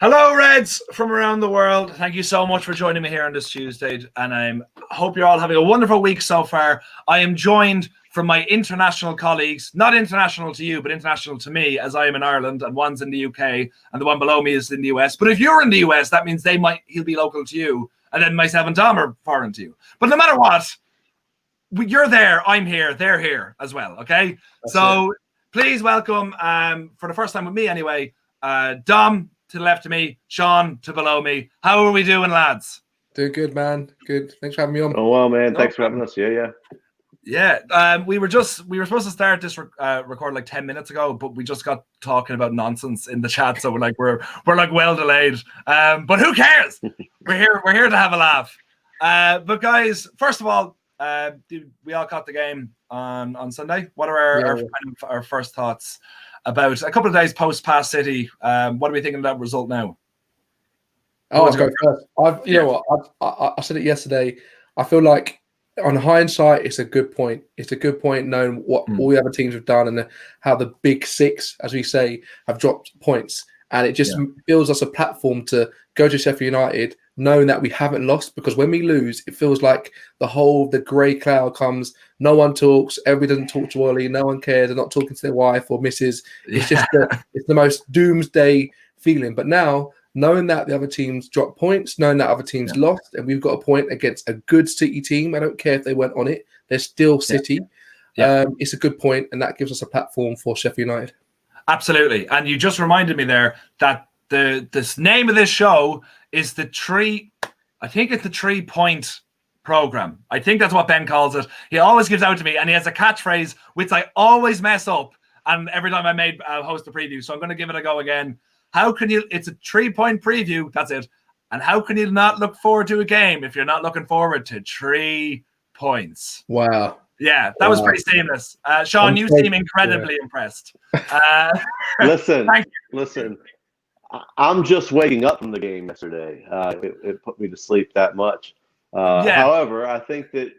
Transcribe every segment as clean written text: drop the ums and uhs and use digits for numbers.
Hello, Reds from around the world. Thank you so much for joining me here on this Tuesday, and I hope you're all having a wonderful week so far. I am joined from my international colleagues, not international to you, but international to me, as I am in Ireland, and one's in the UK, and the one below me is in the US. But if you're in the US, that means he'll be local to you, and then myself and Tom are foreign to you. But no matter what, you're there, I'm here, they're here as well, okay? Please welcome, for the first time with me anyway, Dom to the left of me, Sean to below me. How are we doing, lads? Doing good, man. Good. Thanks for having me on. Oh, well, man. Thanks for having us. Yeah. We were supposed to start this record like 10 minutes ago, but we just got talking about nonsense in the chat, so we're like well delayed. But who cares? We're here to have a laugh. But guys, first of all, we all caught the game on Sunday. What are our first thoughts about a couple of days post Pass City? What are we thinking of that result now? I'll go first. You know what? I said it yesterday. I feel like on hindsight, it's a good point. It's a good point knowing what all the other teams have done and how the big six, as we say, have dropped points. And it just builds us a platform to go to Sheffield United knowing that we haven't lost, because when we lose, it feels like the grey cloud comes. No one talks. Everybody doesn't talk to Ollie. No one cares. They're not talking to their wife or missus. It's just it's the most doomsday feeling. But now, knowing that the other teams dropped points, knowing that other teams lost, and we've got a point against a good City team. I don't care if they went on it. They're still City. It's a good point, and that gives us a platform for Sheffield United. Absolutely. And you just reminded me there that this name of this show is the 3-point program. I think that's what Ben calls it. He always gives out to me, and he has a catchphrase which I always mess up. And every time I host a preview, so I'm going to give it a go again. It's a 3-point preview. That's it. And how can you not look forward to a game if you're not looking forward to 3 points? Wow. Yeah, that was pretty seamless. Sean, you seem incredibly impressed. Listen, I'm just waking up from the game yesterday. It put me to sleep that much. However, I think that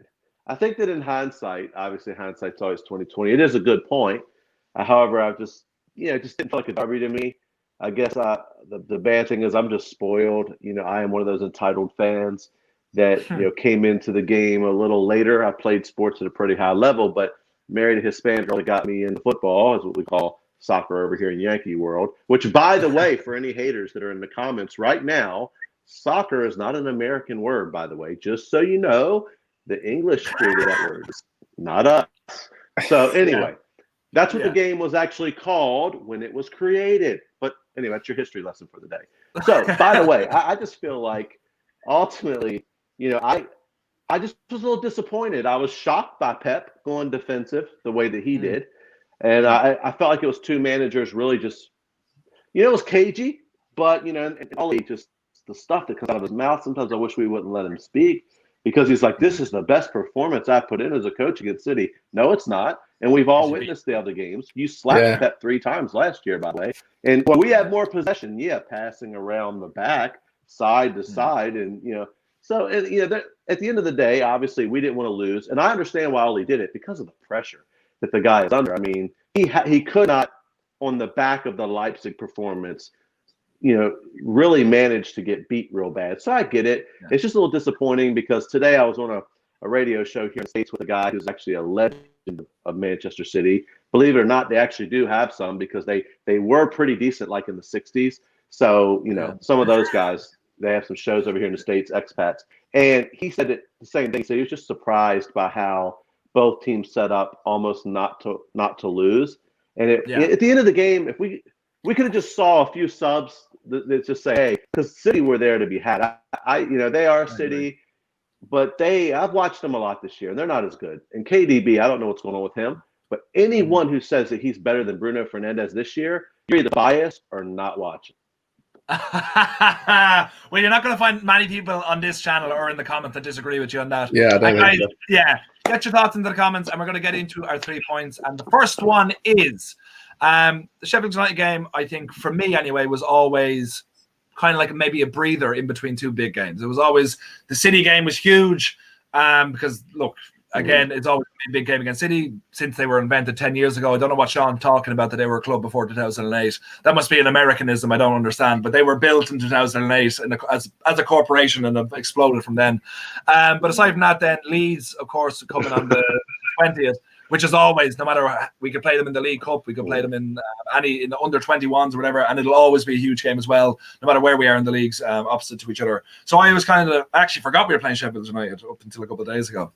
in hindsight, obviously hindsight's always 20/20. It is a good point. However, I just didn't feel like a derby to me. I guess the bad thing is I'm just spoiled. I am one of those entitled fans that came into the game a little later. I played sports at a pretty high level, but married a Hispanic really got me into football, is what we call soccer over here in Yankee world. Which, by the way, for any haters that are in the comments right now, soccer is not an American word, by the way. Just so you know, the English created that word, not us. So anyway, that's what the game was actually called when it was created. But anyway, that's your history lesson for the day. So, by the way, I just feel like ultimately, I just was a little disappointed. I was shocked by Pep going defensive the way that he did. And I felt like it was two managers really just, it was cagey, but, and all just the stuff that comes out of his mouth. Sometimes I wish we wouldn't let him speak, because he's like, this is the best performance I put in as a coach against City. No, it's not. And we've all witnessed the other games. You slapped Pep 3 times last year, by the way. And when we have more possession, passing around the back, side to side. And, so, at the end of the day, obviously we didn't want to lose. And I understand why Ollie did it, because of the pressure that the guy is under. I mean, he could not, on the back of the Leipzig performance, really manage to get beat real bad. So I get it. Yeah. It's just a little disappointing, because today I was on a radio show here in the States with a guy who's actually a legend of Manchester City. Believe it or not, they actually do have some, because they were pretty decent like in the 60s. So, some of those guys, they have some shows over here in the States, expats. And he said the same thing. So he was just surprised by how both teams set up almost not to lose. And at the end of the game, if we could have just saw a few subs that just say, hey, because City were there to be had. They are City, but I've watched them a lot this year, and they're not as good. And KDB, I don't know what's going on with him, but anyone who says that he's better than Bruno Fernandes this year, you're either biased or not watching. Well, you're not going to find many people on this channel or in the comments that disagree with you on that. Get your thoughts into the comments, and we're going to get into our 3 points. And the first one is the Sheffield United game. I think, for me anyway, was always kind of like maybe a breather in between two big games. It was always, the City game was huge, because look, again, it's always been a big game against City since they were invented 10 years ago. I don't know what Sean's talking about, that they were a club before 2008. That must be an Americanism I don't understand. But they were built in 2008 as a corporation and have exploded from then. But aside from that, then Leeds, of course, coming on the 20th. Which is always, no matter, we could play them in the League Cup, we could play them in in the under 21s or whatever, and it'll always be a huge game as well, no matter where we are in the leagues, opposite to each other. So I was I actually forgot we were playing Sheffield United up until a couple of days ago,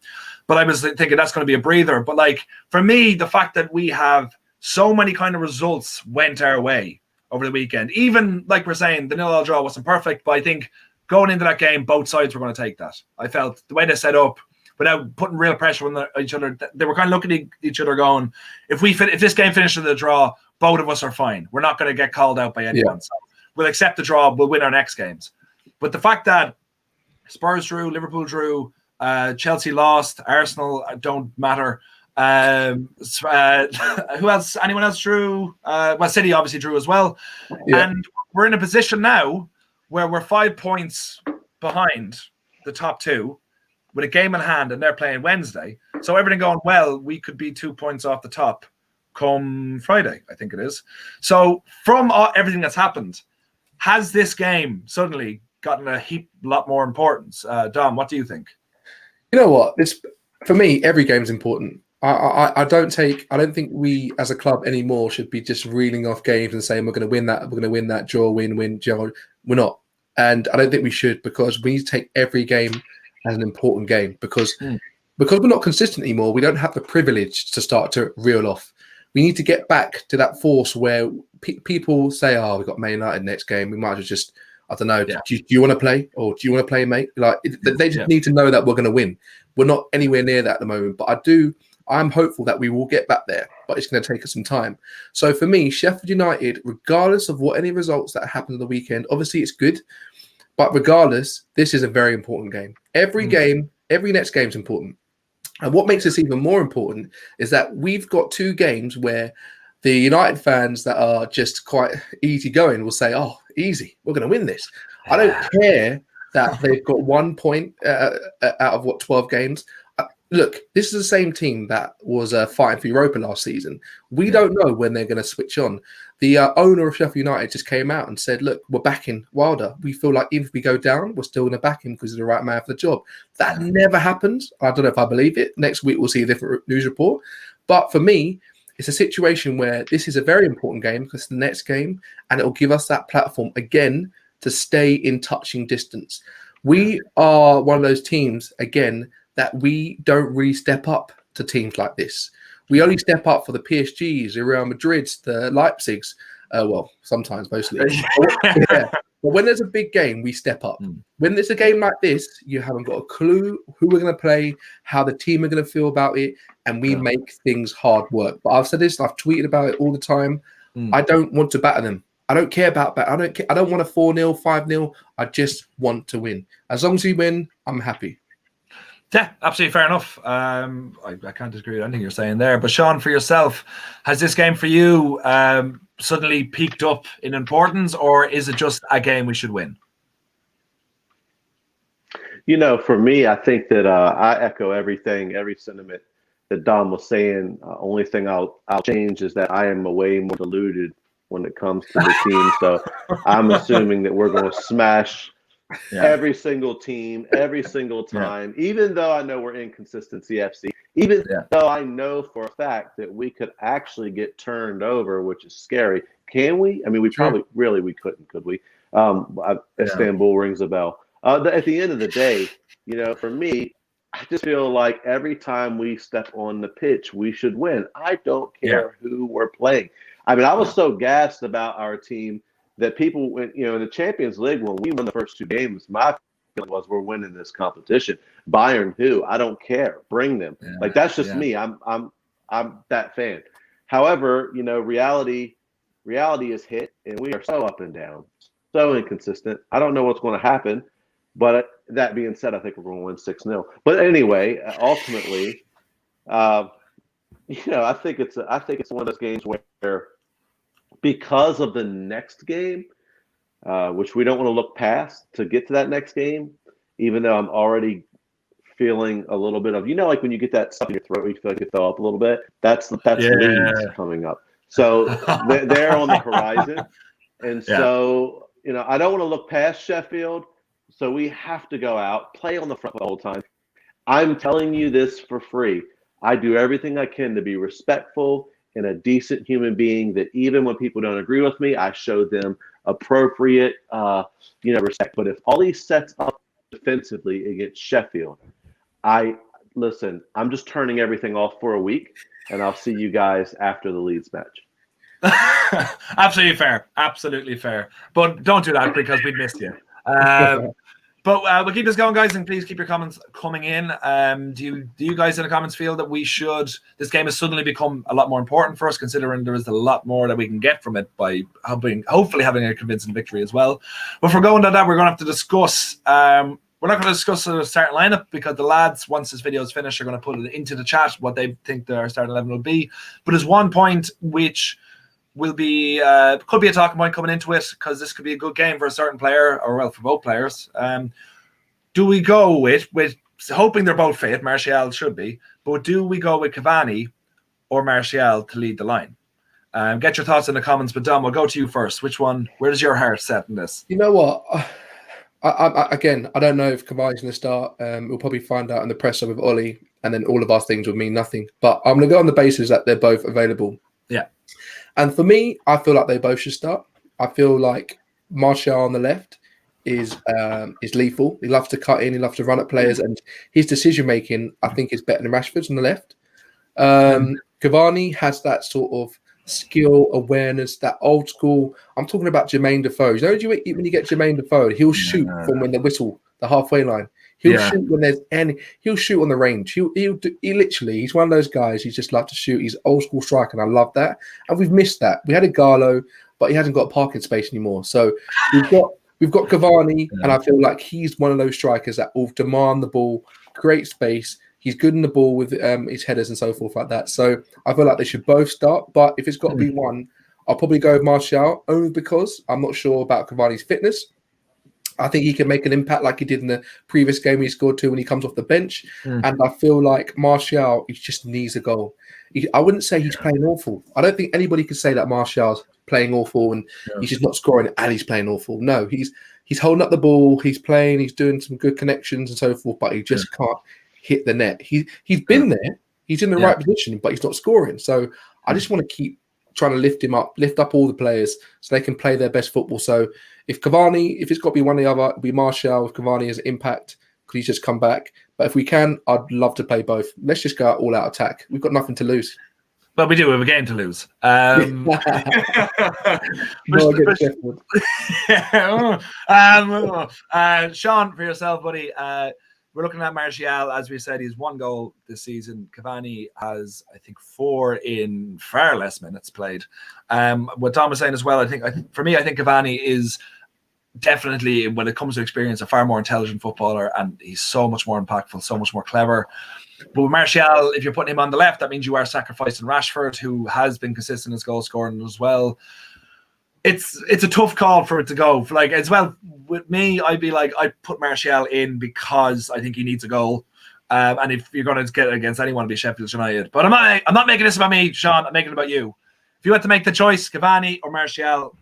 but I was thinking that's going to be a breather. But like for me, the fact that we have so many kind of results went our way over the weekend, even like we're saying, the 0-0 draw wasn't perfect, but I think going into that game, both sides were going to take that. I felt the way they set up, without putting real pressure on each other, they were kind of looking at each other going, if this game finishes with a draw, both of us are fine. We're not going to get called out by anyone. So we'll accept the draw. We'll win our next games. But the fact that Spurs drew, Liverpool drew, Chelsea lost, Arsenal don't matter. Who else? Anyone else drew? Well, City obviously drew as well. Yeah. And we're in a position now where we're 5 points behind the top two, with a game in hand, and they're playing Wednesday. So everything going well, we could be 2 points off the top come Friday, I think it is. So from everything that's happened, has this game suddenly gotten a lot more importance? Dom, what do you think? You know what? For me, every game's important. I don't think we as a club anymore should be just reeling off games and saying we're going to win that, draw, win, draw. We're not. And I don't think we should, because we need to take every game as an important game, because we're not consistent anymore. We don't have the privilege to start to reel off. We need to get back to that force where people say, "Oh, we've got Man United next game. We might as well just, I don't know. Yeah. Do you want to play, or do you want to play, mate?" Like they just need to know that we're going to win. We're not anywhere near that at the moment, but I'm hopeful that we will get back there, but it's going to take us some time. So for me, Sheffield United, regardless of what any results that happen on the weekend, obviously it's good. But regardless, this is a very important game. Every next game is important. And what makes this even more important is that we've got 2 games where the United fans that are just quite easygoing will say, "Oh, easy, we're going to win this." I don't care that they've got 1 point out of 12 games. Look, this is the same team that was fighting for Europa last season. We don't know when they're going to switch on. The owner of Sheffield United just came out and said, "Look, we're backing Wilder. We feel like even if we go down, we're still going to back him because he's the right man for the job." That never happens. I don't know if I believe it. Next week, we'll see a different news report. But for me, it's a situation where this is a very important game because it's the next game, and it will give us that platform again to stay in touching distance. We are one of those teams, again, that we don't really step up to teams like this. We only step up for the PSGs, the Real Madrids, the Leipzigs. Well, sometimes, mostly. But when there's a big game, we step up. When there's a game like this, you haven't got a clue who we're going to play, how the team are going to feel about it, and we make things hard work. But I've said this, I've tweeted about it all the time. I don't want to batter them. I don't care about that. I don't want a 4-0, 5-0. I just want to win. As long as we win, I'm happy. Yeah, absolutely fair enough. I can't disagree with anything you're saying there. But Sean, for yourself, has this game for you suddenly peaked up in importance, or is it just a game we should win? You know, for me, I think that I echo every sentiment that Dom was saying. Only thing I'll change is that I am way more deluded when it comes to the team. So I'm assuming that we're going to smash every single team, every single time, even though I know we're inconsistent CFC, even though I know for a fact that we could actually get turned over, which is scary. Can we? I mean, we probably we couldn't, could we? Istanbul rings a bell. At the end of the day, you know, for me, I just feel like every time we step on the pitch, we should win. I don't care who we're playing. I mean, I was so gassed about our team that people went, you know, in the Champions League, when we won the first 2 games, my feeling was we're winning this competition. Bayern, who? I don't care. Bring them. Like, that's just me. I'm that fan. However, you know, reality is hit, and we are so up and down, so inconsistent. I don't know what's going to happen, but that being said, I think we're going to win 6-0. But anyway, ultimately, you know, I think it's one of those games where, because of the next game, which we don't want to look past to get to that next game, even though I'm already feeling a little bit of, like when you get that stuff in your throat, you feel like you throw up a little bit. That's Leeds coming up. So they're on the horizon. And so, I don't want to look past Sheffield. So we have to go out, play on the front the whole time. I'm telling you this for free. I do everything I can to be respectful and a decent human being, that even when people don't agree with me, I show them appropriate, respect. But if Ollie sets up defensively against Sheffield, I'm just turning everything off for a week, and I'll see you guys after the Leeds match. Absolutely fair. But don't do that, because we'd missed you. But we'll keep this going, guys, and please keep your comments coming in. Do you guys in the comments feel that this game has suddenly become a lot more important for us, considering there is a lot more that we can get from it by hopefully having a convincing victory as well? But if we're going to that, we're going to have to discuss. We're not going to discuss the starting lineup, because the lads, once this video is finished, are going to put it into the chat what they think their starting 11 will be. But there's one point which will be could be a talking point coming into it, because this could be a good game for a certain player, or for both players. Do we go with hoping they're both fit? Martial should be, but do we go with Cavani or Martial to lead the line? Get your thoughts in the comments. But Dom, we'll go to you first. Which one? Where does your heart set in this? You know what? I don't know if Cavani's going to start. We'll probably find out in the presser with Ollie, and then all of our things will mean nothing. But I'm going to go on the basis that they're both available. Yeah. And for me, I feel like they both should start. I feel like Martial on the left is lethal. He loves to cut in. He loves to run at players, and his decision making, I think, is better than Rashford's on the left. Cavani has that sort of skill, awareness, that old school. I'm talking about Jermaine Defoe. When you get Jermaine Defoe, he'll shoot from when they whistle the halfway line. He'll shoot when there's he'll shoot on the range. He literally, he's one of those guys. He just loves to shoot. He's old school striker, and I love that. And we've missed that. We had a Garlo, but he hasn't got parking space anymore. So we've got Cavani, and I feel like he's one of those strikers that will demand the ball, create space. He's good in the ball with his headers and so forth like that. So I feel like they should both start. But if it's got to be one, I'll probably go with Martial, only because I'm not sure about Cavani's fitness. I think he can make an impact like he did in the previous game he scored 2 when he comes off the bench. And I feel like Martial, he just needs a goal. I wouldn't say he's playing awful. I don't think anybody could say that Martial's playing awful and he's just not scoring and he's playing awful. No, he's holding up the ball, he's playing, he's doing some good connections and so forth, but he just can't hit the net. He's been there, he's in the right position, but he's not scoring. So I just want to keep trying to lift up all the players so they can play their best football. So if it's got to be one or the other, it'll be Martial. If Cavani has impact, could he just come back? But if we can, I'd love to play both. Let's just go all out attack. We've got nothing to lose. But we do have a game to lose. Sean, for yourself, buddy. We're looking at Martial. As we said, he's 1 goal this season. Cavani has, I think, 4 in far less minutes played. What Tom was saying as well, I think Cavani is definitely, when it comes to experience, a far more intelligent footballer, and he's so much more impactful, so much more clever. But with Martial, if you're putting him on the left, that means you are sacrificing Rashford, who has been consistent in his goal scoring as well. It's a tough call for it to go. Like, as well, with me, I'd be like, I put Martial in because I think he needs a goal. And if you're going to get it against anyone, it'd be Sheffield United. But I'm not making this about me, Sean. I'm making it about you. If you had to make the choice, Cavani or Martial,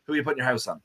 who are you putting your house on?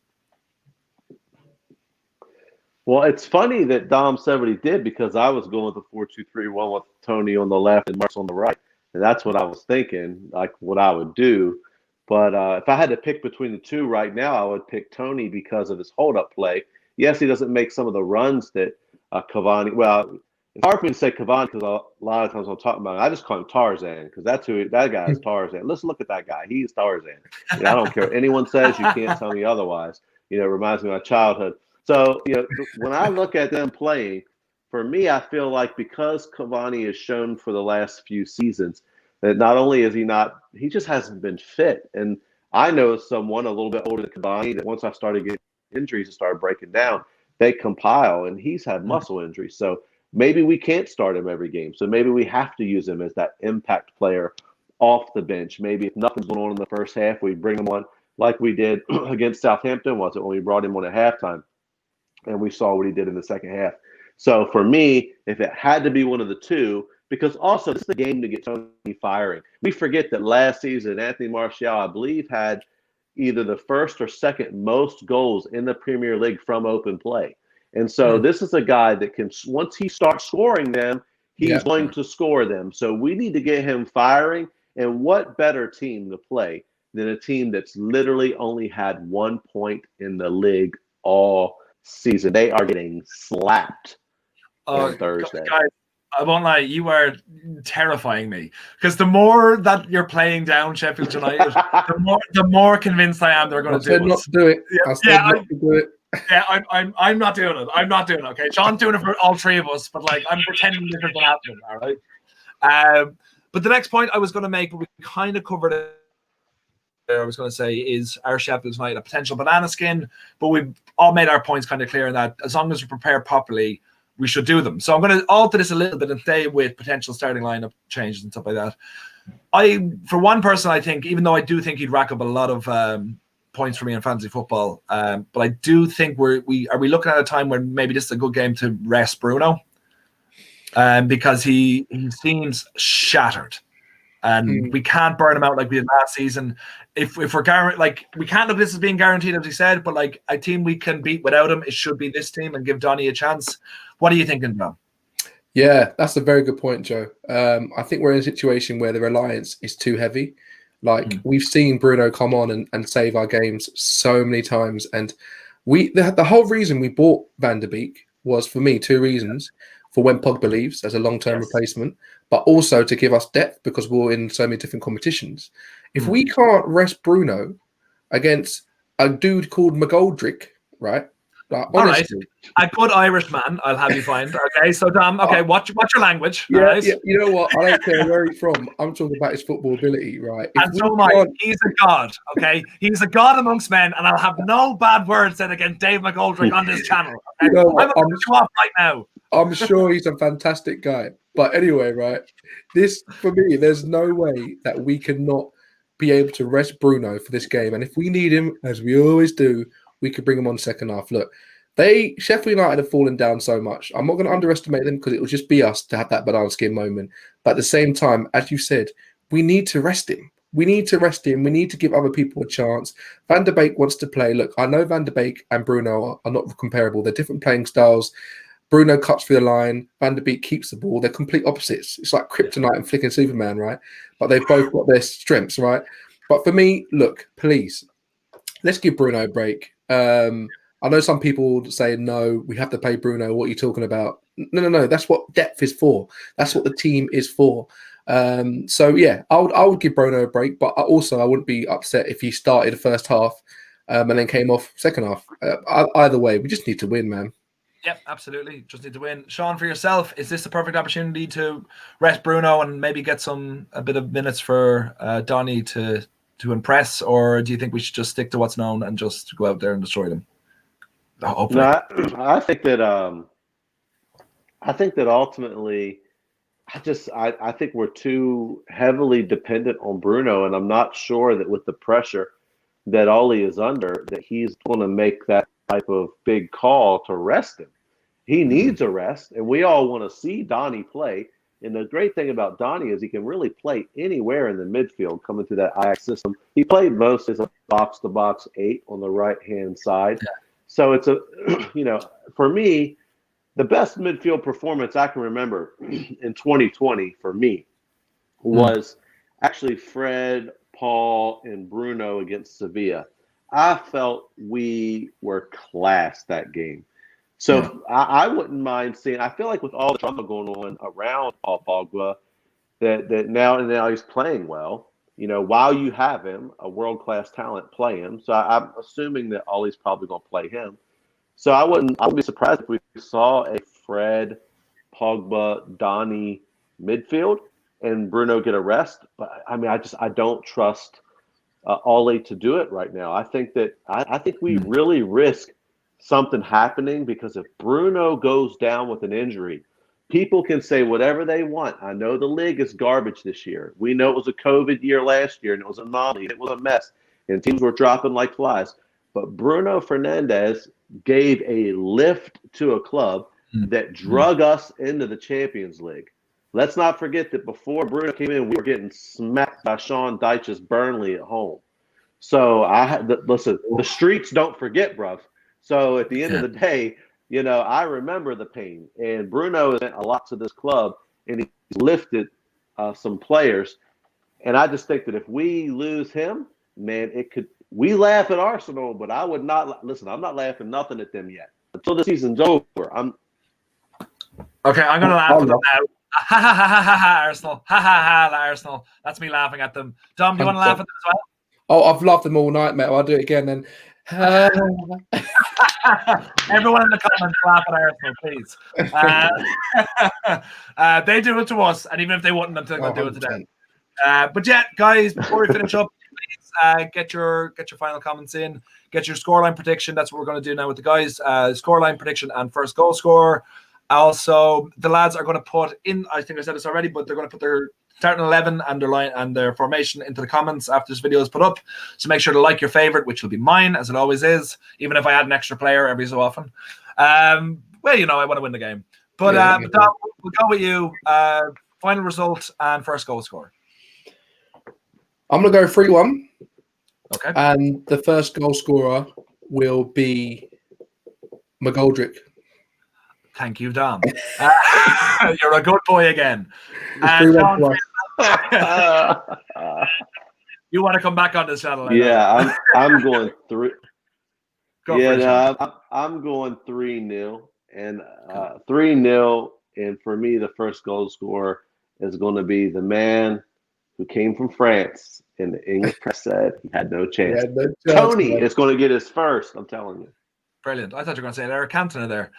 Well, it's funny that Dom said what he did, because I was going with the 4-2-3-1 with Tony on the left and Marks on the right. And that's what I was thinking, like what I would do. But if I had to pick between the two right now, I would pick Tony because of his hold-up play. Yes, he doesn't make some of the runs that Cavani – well, it's hard for me to say Cavani because a lot of times I'm talking about him, I just call him Tarzan, because that guy is Tarzan. Let's look at that guy. He's Tarzan. I don't care what anyone says. You can't tell me otherwise. It reminds me of my childhood. So, when I look at them playing, for me, I feel like because Cavani has shown for the last few seasons that not only is he just hasn't been fit. And I know someone a little bit older than Cavani that once I started getting injuries and started breaking down, they compile, and he's had muscle injuries. So maybe we can't start him every game. So maybe we have to use him as that impact player off the bench. Maybe if nothing's going on in the first half, we bring him on like we did against Southampton, was it, when we brought him on at halftime. And we saw what he did in the second half. So for me, if it had to be one of the two, because also this is the game to get Tony firing. We forget that last season, Anthony Martial, I believe, had either the first or second most goals in the Premier League from open play. And so this is a guy that can, once he starts scoring them, he's going to score them. So we need to get him firing. And what better team to play than a team that's literally only had 1 point in the league all season? They are getting slapped on Thursday. Guys, I won't lie, you are terrifying me, because the more that you're playing down Sheffield United, the more convinced I am they're going to do it. Not to do it. Not to do it. Yeah, I'm not doing it. I'm not doing it. Okay, Sean's doing it for all three of us, but like I'm pretending this isn't happening. All right. But the next point I was going to make, but we kind of covered it. I was going to say is our Sheffield United a potential banana skin, but we've all made our points kind of clear in that as long as we prepare properly, we should do them. So I'm going to alter this a little bit and stay with potential starting lineup changes and stuff like that. For one person, I think, even though I do think he'd rack up a lot of points for me in fantasy football, but I do think are we looking at a time where maybe this is a good game to rest Bruno, because he seems shattered. And we can't burn him out like we did last season. If we're guaranteed, we can't look at this as being guaranteed, as he said, but like a team we can beat without him, it should be this team, and give Donny a chance. What are you thinking, John? Yeah, that's a very good point, Joe. I think we're in a situation where the reliance is too heavy. We've seen Bruno come on and save our games so many times, and the whole reason we bought Van der Beek was, for me, two reasons: for when Pogba leaves as a long-term replacement, but also to give us depth because we're in so many different competitions. If we can't rest Bruno against a dude called McGoldrick, right? Honestly, all right. A good Irish man, I'll have you find. Okay, so Dom, watch your language. Yeah, right? yeah, you know what? I don't care where he's from. I'm talking about his football ability, right? And so am I. He's a god, okay? He's a god amongst men, and I'll have no bad words said against Dave McGoldrick on this channel. Okay? You know what? I'm going to show off right now. I'm sure he's a fantastic guy. But anyway, right, this, for me, there's no way that we cannot be able to rest Bruno for this game. And if we need him, as we always do, we could bring him on second half. Look, Sheffield United have fallen down so much. I'm not going to underestimate them, because it will just be us to have that banana skin moment. But at the same time, as you said, we need to rest him. We need to rest him. We need to give other people a chance. Van der Beek wants to play. Look, I know Van der Beek and Bruno are not comparable. They're different playing styles. Bruno cuts through the line. Van der Beek keeps the ball. They're complete opposites. It's like Kryptonite and flicking Superman, right? But they've both got their strengths, right? But for me, look, please, let's give Bruno a break. I know some people say, no, we have to play Bruno. What are you talking about? No. That's what depth is for. That's what the team is for. So, yeah, I would give Bruno a break. But I wouldn't be upset if he started the first half and then came off second half. Either way, we just need to win, man. Yep, absolutely. Just need to win. Sean, for yourself, is this the perfect opportunity to rest Bruno and maybe get a bit of minutes for Donny to impress, or do you think we should just stick to what's known and just go out there and destroy them? Hopefully. No, I think that ultimately, I think we're too heavily dependent on Bruno, and I'm not sure that with the pressure that Ollie is under, that he's going to make that type of big call to rest him. He needs a rest, and we all want to see Donny play. And the great thing about Donny is he can really play anywhere in the midfield coming through that Ajax system. He played most as a box-to-box 8 on the right-hand side. Yeah. So it's for me, the best midfield performance I can remember in 2020 for me was actually Fred, Paul, and Bruno against Sevilla. I felt we were class that game. So I wouldn't mind seeing. I feel like with all the drama going on around Paul Pogba, that now he's playing well. While you have him, a world-class talent, play him. So I'm assuming that Ollie's probably going to play him. So I wouldn't be surprised if we saw a Fred, Pogba, Donny midfield and Bruno get a rest. But I mean, I don't trust Ollie to do it right now. I think we really risk something happening, because if Bruno goes down with an injury, people can say whatever they want. I know the league is garbage this year. We know it was a COVID year last year, and it was an anomaly. It was a mess, and teams were dropping like flies. But Bruno Fernandes gave a lift to a club that drug us into the Champions League. Let's not forget that before Bruno came in, we were getting smacked by Sean Dyche's Burnley at home. So listen, the streets don't forget, bruv. So at the end of the day, I remember the pain. And Bruno has meant a lot to this club, and he's lifted some players. And I just think that if we lose him, man, we laugh at Arsenal, but I would not listen. I'm not laughing nothing at them yet until the season's over. I'm gonna laugh at them now. Ha ha ha ha ha Arsenal. Ha ha ha Arsenal. That's me laughing at them. Dom, do you want to laugh at them as well? Oh, I've laughed them all night, mate. I'll do it again then. Everyone in the comments laugh at Arsenal, please. They do it to us, and even if they wouldn't, they're going to do it to them. But yeah, guys, before we finish up, please get your final comments in. Get your scoreline prediction. That's what we're going to do now with the guys. Scoreline prediction and first goal scorer. Also, the lads are going to put in, I think I said this already, but they're going to put their starting 11 and their line and their formation into the comments after this video is put up. So make sure to like your favorite, which will be mine, as it always is, even if I add an extra player every so often. Well, I want to win the game. But Dom, we'll go with you. Final result and first goal scorer. I'm going to go 3-1. Okay. And the first goal scorer will be McGoldrick. Thank you, Dom. You're a good boy again. You want to come back on this channel? Yeah, I'm going 3. I'm going 3-0 and 3-0. And for me, the first goal scorer is going to be the man who came from France, and the English press said he had no chance. Tony is going to get his first. I'm telling you. Brilliant. I thought you were going to say Eric Cantona there.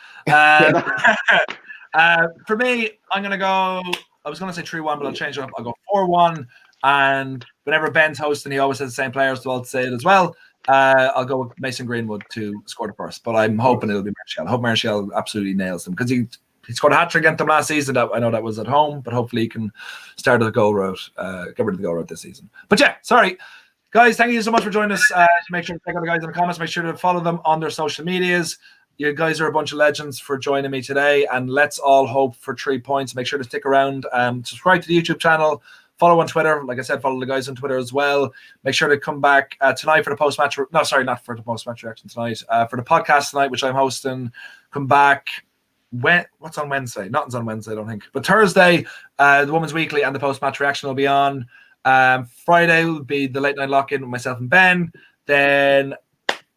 For me, I'm going to go, I was going to say 3-1, but I'll change it up. I'll go 4-1. And whenever Ben's hosting, he always has the same players, so I'll say it as well. I'll go with Mason Greenwood to score the first, but I'm hoping it'll be Martial. I hope Martial absolutely nails them, because he scored a hat-trick against them last season. I know that was at home, but hopefully he can start the goal route, get rid of the goal route this season. But yeah, sorry. Guys, thank you so much for joining us. Make sure to check out the guys in the comments. Make sure to follow them on their social medias. You guys are a bunch of legends for joining me today, and let's all hope for 3 points. Make sure to stick around. Subscribe to the YouTube channel. Follow on Twitter. Like I said, follow the guys on Twitter as well. Make sure to come back tonight for the post-match. No, sorry, not for the post-match reaction tonight. For the podcast tonight, which I'm hosting. Come back. What's on Wednesday? Nothing's on Wednesday, I don't think. But Thursday, the Women's Weekly and the post-match reaction will be on. Friday will be the late night lock-in with myself and Ben. Then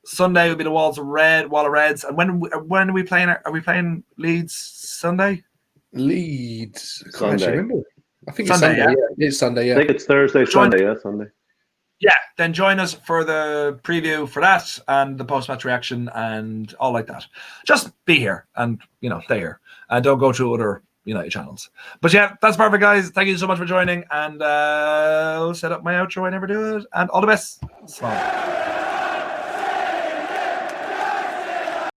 Sunday will be the Wall of Reds. And when are we playing? Are we playing Leeds Sunday? Leeds. Sunday. I remember. I think it's Sunday. Yeah. It's Sunday. Yeah. I think it's Thursday, Sunday. Yeah, Sunday. Yeah. Then join us for the preview for that and the post-match reaction and all like that. Just be here and stay here and don't go to other United channels. But yeah, that's perfect, guys. Thank you so much for joining, and I'll set up my outro. I never do it. And all the best. Smile.